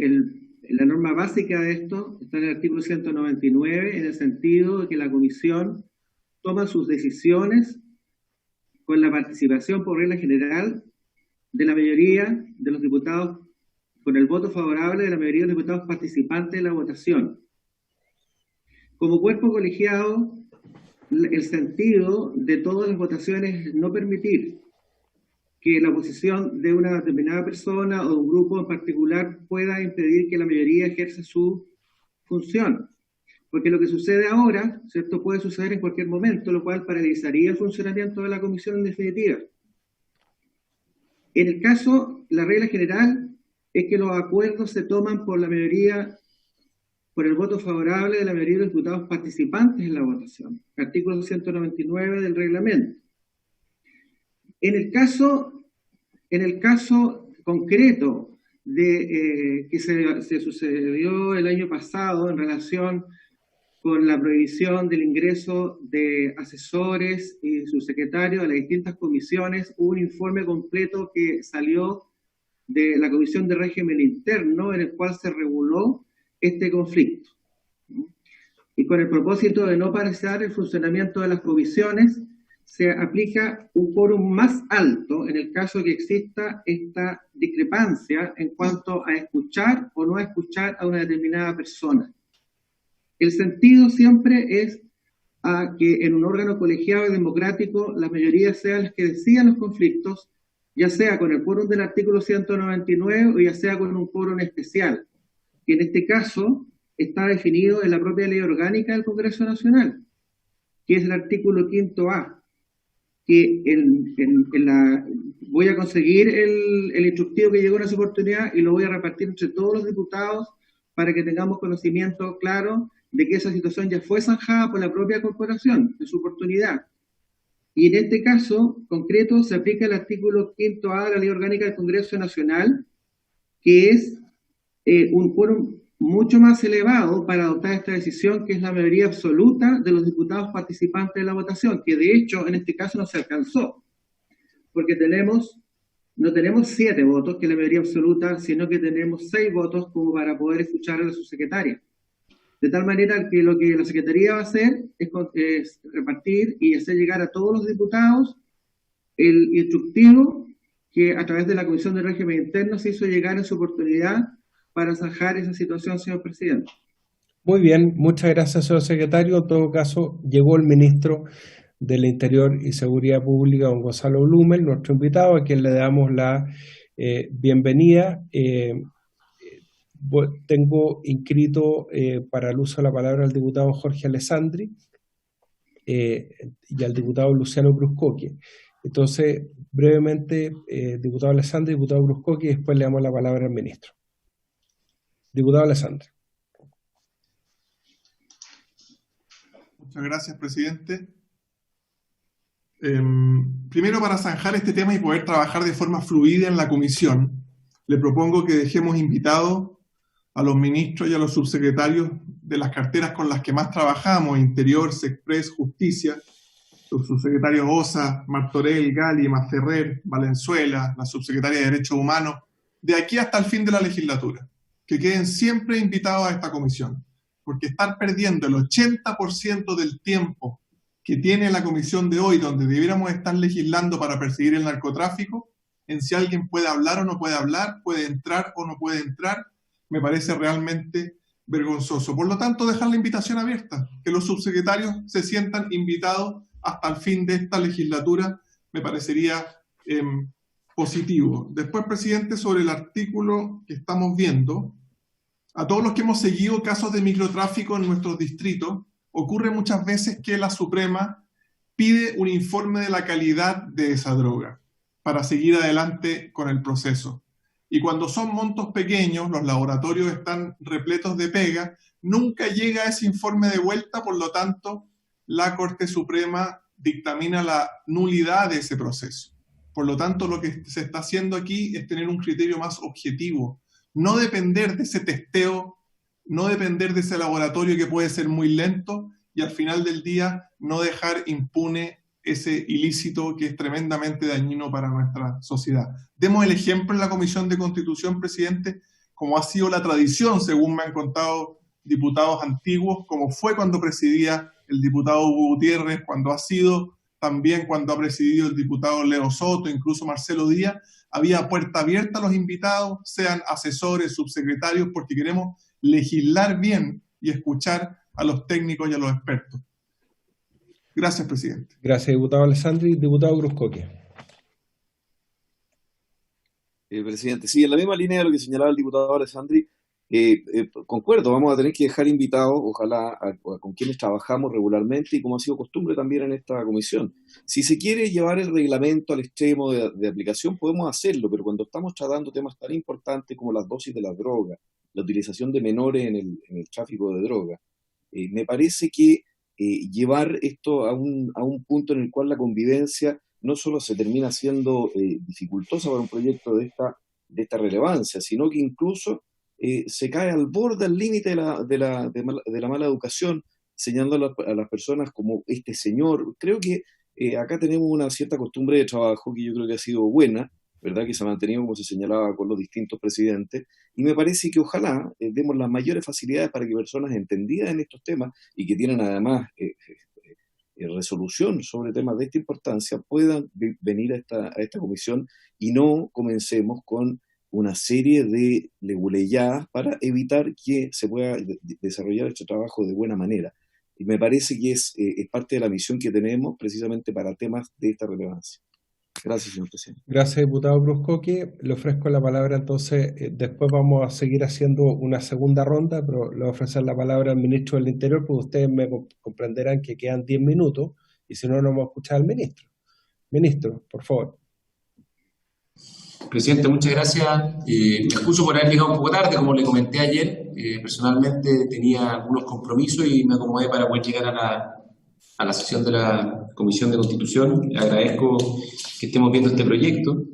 Speaker 2: la norma básica de esto está en el artículo 199, en el sentido de que la comisión toma sus decisiones con la participación por regla general de la mayoría de los diputados, con el voto favorable de la mayoría de los diputados participantes de la votación. Como cuerpo colegiado, el sentido de todas las votaciones es no permitir que la oposición de una determinada persona o de un grupo en particular pueda impedir que la mayoría ejerza su función. Porque lo que sucede ahora, ¿cierto?, puede suceder en cualquier momento, lo cual paralizaría el funcionamiento de la comisión en definitiva. En el caso, la regla general es que los acuerdos se toman por la mayoría, por el voto favorable de la mayoría de los diputados participantes en la votación. Artículo 199 del reglamento. En el caso concreto de que se sucedió el año pasado en relación con la prohibición del ingreso de asesores y subsecretarios a las distintas comisiones, hubo un informe completo que salió de la Comisión de Régimen Interno en el cual se reguló este conflicto. Y con el propósito de no paralizar el funcionamiento de las comisiones, se aplica un quórum más alto en el caso que exista esta discrepancia en cuanto a escuchar o no escuchar a una determinada persona. El sentido siempre es a que en un órgano colegiado y democrático la mayoría sean las que decidan los conflictos, ya sea con el quórum del artículo 199 o ya sea con un quórum especial, que en este caso está definido en la propia ley orgánica del Congreso Nacional, que es el artículo 5A, que voy a conseguir el instructivo que llegó en esa oportunidad y lo voy a repartir entre todos los diputados para que tengamos conocimiento claro de que esa situación ya fue zanjada por la propia corporación en su oportunidad. Y en este caso concreto se aplica el artículo 5A de la Ley Orgánica del Congreso Nacional, que es un quórum mucho más elevado para adoptar esta decisión, que es la mayoría absoluta de los diputados participantes de la votación, que de hecho en este caso no se alcanzó, porque no tenemos 7 votos, que es la mayoría absoluta, sino que tenemos 6 votos como para poder escuchar a la subsecretaria. De tal manera que lo que la Secretaría va a hacer es repartir y hacer llegar a todos los diputados el instructivo que a través de la Comisión de Régimen Interno se hizo llegar en su oportunidad para zanjar esa situación, señor presidente.
Speaker 1: Muy bien, muchas gracias, señor secretario. En todo caso, llegó el ministro del Interior y Seguridad Pública, don Gonzalo Blumel, nuestro invitado, a quien le damos la bienvenida. Tengo inscrito para el uso de la palabra al diputado Jorge Alessandri y al diputado Luciano Bruscoque. Entonces, brevemente, diputado Alessandri, diputado Bruscoque, y después le damos la palabra al ministro. Diputado Alessandri.
Speaker 11: Muchas gracias, presidente. Primero, para zanjar este tema y poder trabajar de forma fluida en la comisión, le propongo que dejemos invitados a los ministros y a los subsecretarios de las carteras con las que más trabajamos, Interior, Sexpress, Justicia, los subsecretarios Osa, Martorell, Gali, Masferrer, Valenzuela, la subsecretaria de Derechos Humanos, de aquí hasta el fin de la legislatura, que queden siempre invitados a esta comisión, porque estar perdiendo el 80% del tiempo que tiene la comisión de hoy, donde debiéramos estar legislando para perseguir el narcotráfico, en si alguien puede hablar o no puede hablar, puede entrar o no puede entrar, me parece realmente vergonzoso. Por lo tanto, dejar la invitación abierta, que los subsecretarios se sientan invitados hasta el fin de esta legislatura, me parecería positivo. Después, presidente, sobre el artículo que estamos viendo, a todos los que hemos seguido casos de microtráfico en nuestros distritos, ocurre muchas veces que la Suprema pide un informe de la calidad de esa droga para seguir adelante con el proceso. Y cuando son montos pequeños, los laboratorios están repletos de pega, nunca llega ese informe de vuelta, por lo tanto, la Corte Suprema dictamina la nulidad de ese proceso. Por lo tanto, lo que se está haciendo aquí es tener un criterio más objetivo, no depender de ese testeo, no depender de ese laboratorio que puede ser muy lento y al final del día no dejar impune ese ilícito que es tremendamente dañino para nuestra sociedad. Demos el ejemplo en la Comisión de Constitución, presidente, como ha sido la tradición, según me han contado diputados antiguos, como fue cuando presidía el diputado Hugo Gutiérrez, cuando ha sido también cuando ha presidido el diputado Leo Soto, incluso Marcelo Díaz, había puerta abierta a los invitados, sean asesores, subsecretarios, porque queremos legislar bien y escuchar a los técnicos y a los expertos. Gracias, presidente.
Speaker 1: Gracias, diputado Alessandri. Diputado Cruzcoque.
Speaker 13: Presidente, sí, en la misma línea de lo que señalaba el diputado Alessandri, concuerdo, vamos a tener que dejar invitados, ojalá, con quienes trabajamos regularmente y como ha sido costumbre también en esta comisión. Si se quiere llevar el reglamento al extremo de aplicación, podemos hacerlo, pero cuando estamos tratando temas tan importantes como las dosis de la droga, la utilización de menores en el tráfico de droga, me parece que llevar esto a un punto en el cual la convivencia no solo se termina siendo dificultosa para un proyecto de esta relevancia, sino que incluso se cae al borde, al límite de la mala educación, señalando a las personas como este señor. Creo que acá tenemos una cierta costumbre de trabajo que yo creo que ha sido buena, ¿verdad? Que se ha mantenido, como se señalaba, con los distintos presidentes, y me parece que ojalá demos las mayores facilidades para que personas entendidas en estos temas y que tienen además resolución sobre temas de esta importancia puedan venir a esta comisión y no comencemos con una serie de leguleyadas para evitar que se pueda desarrollar este trabajo de buena manera. Y me parece que es parte de la misión que tenemos precisamente para temas de esta relevancia. Gracias, señor presidente.
Speaker 1: Gracias, diputado Cruzcoque. Le ofrezco la palabra, entonces, después vamos a seguir haciendo una segunda ronda, pero le voy a ofrecer la palabra al ministro del Interior, porque ustedes me comprenderán que quedan 10 minutos, y si no, no vamos a escuchar al ministro. Ministro, por favor.
Speaker 15: Presidente, muchas gracias. Me excuso por haber llegado un poco tarde, como le comenté ayer. Personalmente tenía algunos compromisos y me acomodé para poder llegar a la sesión de la Comisión de Constitución. Agradezco que estemos viendo este proyecto.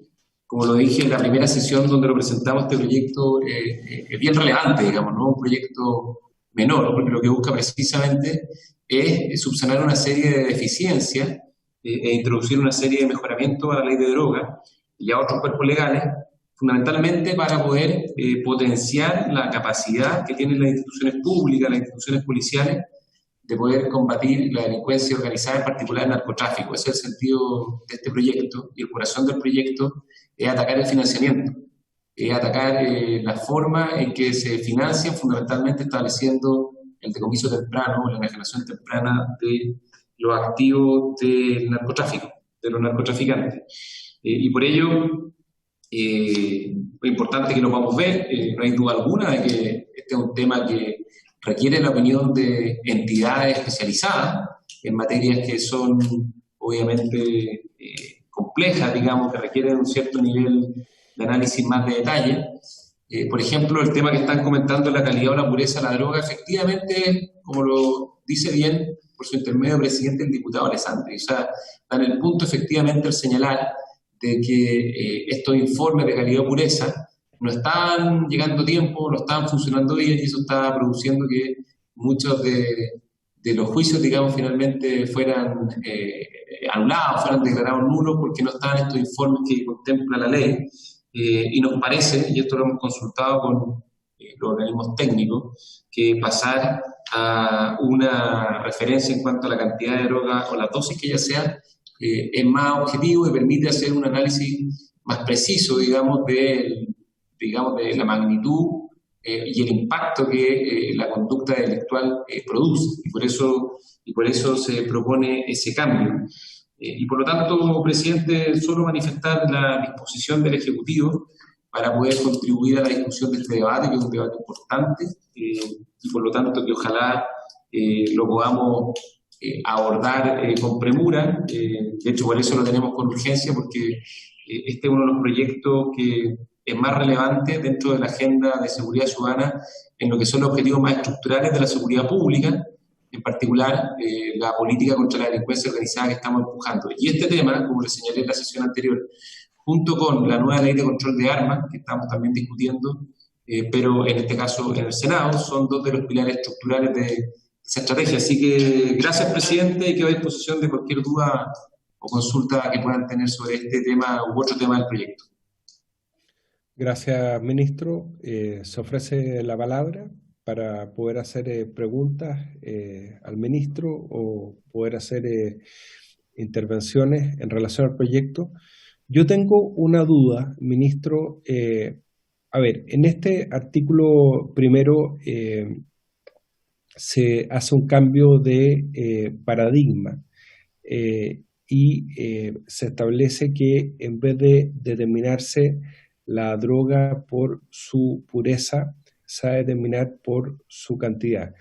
Speaker 15: Como lo dije en la primera sesión donde lo presentamos, este proyecto es bien relevante, digamos, no un proyecto menor, porque lo que busca precisamente es subsanar una serie de deficiencias e introducir una serie de mejoramientos a la ley de drogas y a otros cuerpos legales, fundamentalmente para poder potenciar la capacidad que tienen las instituciones públicas, las instituciones policiales, de poder combatir la delincuencia organizada, en particular el narcotráfico. Ese es el sentido de este proyecto, y el corazón del proyecto es atacar el financiamiento, es atacar la forma en que se financian, fundamentalmente estableciendo el decomiso temprano, la enajenación temprana de los activos del narcotráfico, de los narcotraficantes. Y por ello, es importante que lo podamos ver, no hay duda alguna de que este es un tema que requiere la opinión de entidades especializadas en materias que son obviamente complejas, digamos, que requieren un cierto nivel de análisis más de detalle. Por ejemplo, el tema que están comentando, la calidad o la pureza de la droga, efectivamente, como lo dice bien, por su intermedio, presidente, el diputado Alessandri. O sea, dan el punto efectivamente al señalar de que estos informes de calidad o pureza no están llegando a tiempo, no están funcionando bien, y eso está produciendo que muchos de los juicios, digamos, finalmente fueran anulados, fueran declarados nulos porque no están estos informes que contempla la ley. Y nos parece, y esto lo hemos consultado con los organismos técnicos, que pasar a una referencia en cuanto a la cantidad de droga o la dosis que ya sea es más objetivo y permite hacer un análisis más preciso, digamos, de la magnitud y el impacto que la conducta delictual produce, y por eso se propone ese cambio. Y por lo tanto, presidente, solo manifestar la disposición del Ejecutivo para poder contribuir a la discusión de este debate, que es un debate importante, y por lo tanto que ojalá lo podamos abordar con premura. De hecho, por eso lo tenemos con urgencia, porque este es uno de los proyectos que es más relevante dentro de la agenda de seguridad ciudadana en lo que son los objetivos más estructurales de la seguridad pública, en particular la política contra la delincuencia organizada que estamos empujando. Y este tema, como les señalé en la sesión anterior, junto con la nueva ley de control de armas, que estamos también discutiendo, pero en este caso en el Senado, son dos de los pilares estructurales de esa estrategia. Así que gracias, presidente, y quedo a disposición de cualquier duda o consulta que puedan tener sobre este tema u otro tema del proyecto.
Speaker 1: Gracias, ministro. Se ofrece la palabra para poder hacer preguntas al ministro o poder hacer intervenciones en relación al proyecto. Yo tengo una duda, ministro. A ver, en este artículo primero se hace un cambio de paradigma y se establece que en vez de determinarse la droga por su pureza, se va a determinar por su cantidad.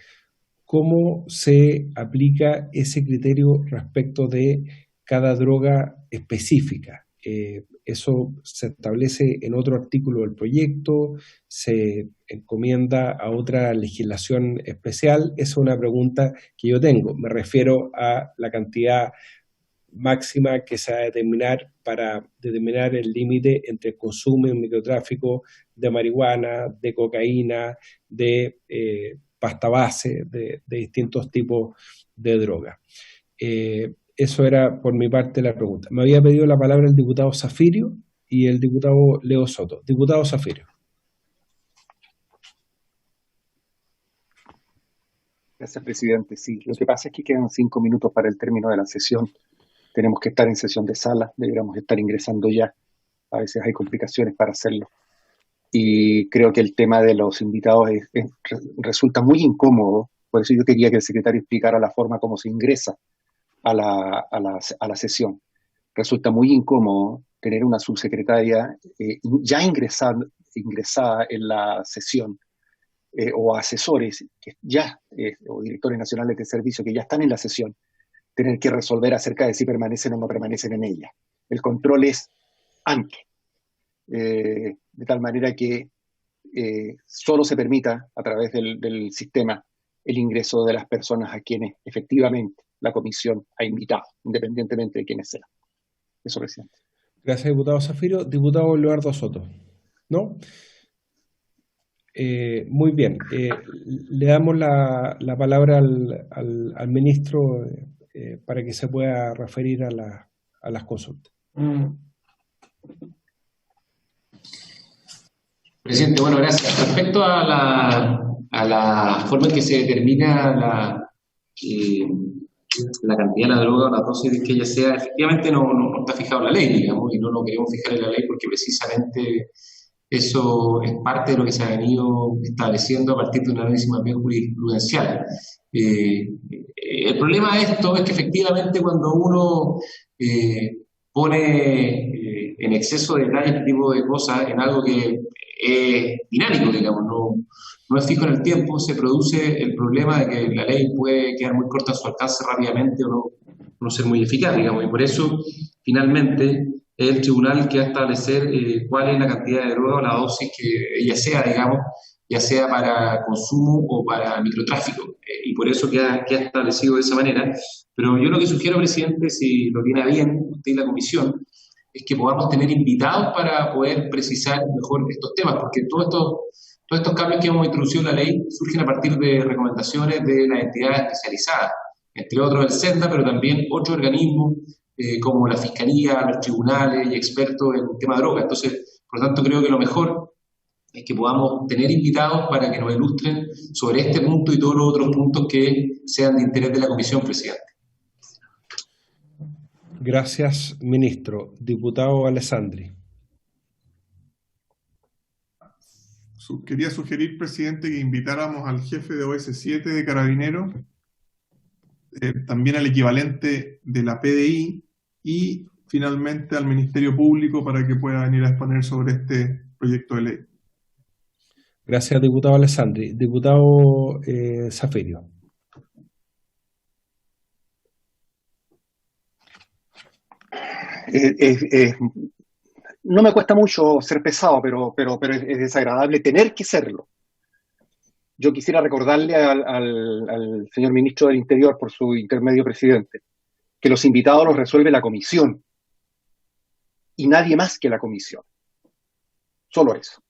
Speaker 1: ¿Cómo se aplica ese criterio respecto de cada droga específica? Eso se establece en otro artículo del proyecto, se encomienda a otra legislación especial. Esa es una pregunta que yo tengo. Me refiero a la cantidad máxima que se va a determinar para determinar el límite entre consumo y microtráfico de marihuana, de cocaína, de pasta base, de distintos tipos de drogas. Eso era por mi parte la pregunta. Me había pedido la palabra el diputado Zafirio y el diputado Leo Soto. Diputado Zafirio.
Speaker 9: Gracias, presidente. Sí, lo que pasa es que quedan 5 minutos para el término de la sesión. Tenemos que estar en sesión de sala, deberíamos estar ingresando ya. A veces hay complicaciones para hacerlo. Y creo que el tema de los invitados resulta muy incómodo. Por eso yo quería que el secretario explicara la forma como se ingresa a la sesión. Resulta muy incómodo tener una subsecretaria ya ingresada en la sesión o asesores que ya, o directores nacionales de servicio que ya están en la sesión, tener que resolver acerca de si permanecen o no permanecen en ella. El control es amplio, de tal manera que solo se permita a través del sistema el ingreso de las personas a quienes efectivamente la comisión ha invitado, independientemente de quiénes sean. Eso, presidente.
Speaker 1: Gracias, diputado Zafirio. Diputado Leonardo Soto. ¿No? Muy bien. Le damos la palabra al ministro para que se pueda referir a las consultas.
Speaker 15: Presidente, bueno, gracias. Respecto a la forma en que se determina la cantidad de la droga o la dosis que ella sea, efectivamente no está fijado en la ley, digamos, y no lo queremos fijar en la ley porque precisamente eso es parte de lo que se ha venido estableciendo a partir de un análisis más bien jurisprudencial. El problema de esto es que efectivamente cuando uno pone en exceso de detalle este tipo de cosas en algo que es dinámico, digamos, no es fijo en el tiempo, se produce el problema de que la ley puede quedar muy corta en su alcance rápidamente o no ser muy eficaz, digamos, y por eso finalmente es el tribunal que va a establecer cuál es la cantidad de droga o la dosis que ella sea, digamos, ya sea para consumo o para microtráfico, y por eso queda establecido de esa manera. Pero yo lo que sugiero, presidente, si lo tiene bien usted y la comisión, es que podamos tener invitados para poder precisar mejor estos temas, porque todos estos cambios que hemos introducido en la ley surgen a partir de recomendaciones de las entidades especializadas, entre otros el SENDA, pero también otros organismos como la Fiscalía, los tribunales y expertos en el tema de drogas. Entonces, por lo tanto, creo que lo mejor es que podamos tener invitados para que nos ilustren sobre este punto y todos los otros puntos que sean de interés de la comisión, presidente.
Speaker 1: Gracias, ministro. Diputado Alessandri.
Speaker 11: Quería sugerir, presidente, que invitáramos al jefe de OS7 de Carabineros, también al equivalente de la PDI y finalmente al Ministerio Público para que pueda venir a exponer sobre este proyecto de ley.
Speaker 1: Gracias, diputado Alessandri. Diputado Zafirio.
Speaker 9: No me cuesta mucho ser pesado, pero es desagradable tener que serlo. Yo quisiera recordarle al señor ministro del Interior, por su intermedio presidente, que los invitados los resuelve la comisión y nadie más que la comisión. Solo eso.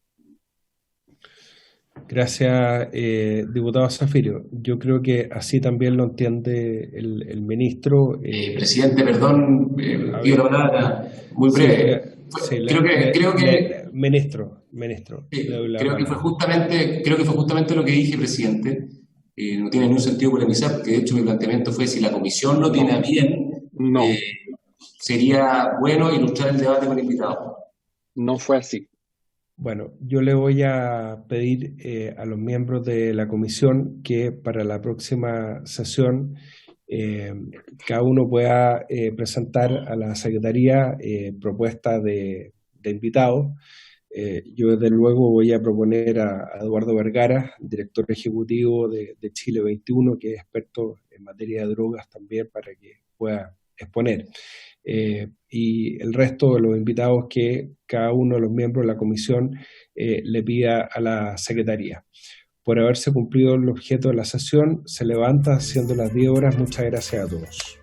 Speaker 1: Gracias, diputado Zafirio. Yo creo que así también lo entiende el ministro.
Speaker 15: Presidente, perdón, pido la palabra muy breve. Creo que
Speaker 1: ministro.
Speaker 15: Sí, creo que fue justamente lo que dije, presidente. No tiene ningún sentido polemizar, porque de hecho mi planteamiento fue: si la comisión lo tiene bien, sería bueno ilustrar el debate con el invitado.
Speaker 9: No fue así.
Speaker 1: Bueno, yo le voy a pedir a los miembros de la comisión que para la próxima sesión cada uno pueda presentar a la Secretaría propuestas de invitados. Yo desde luego voy a proponer a Eduardo Vergara, director ejecutivo de Chile 21, que es experto en materia de drogas también, para que pueda exponer. Y el resto de los invitados que cada uno de los miembros de la comisión le pida a la Secretaría. Por haberse cumplido el objeto de la sesión, se levanta siendo las 10 horas. Muchas gracias a todos.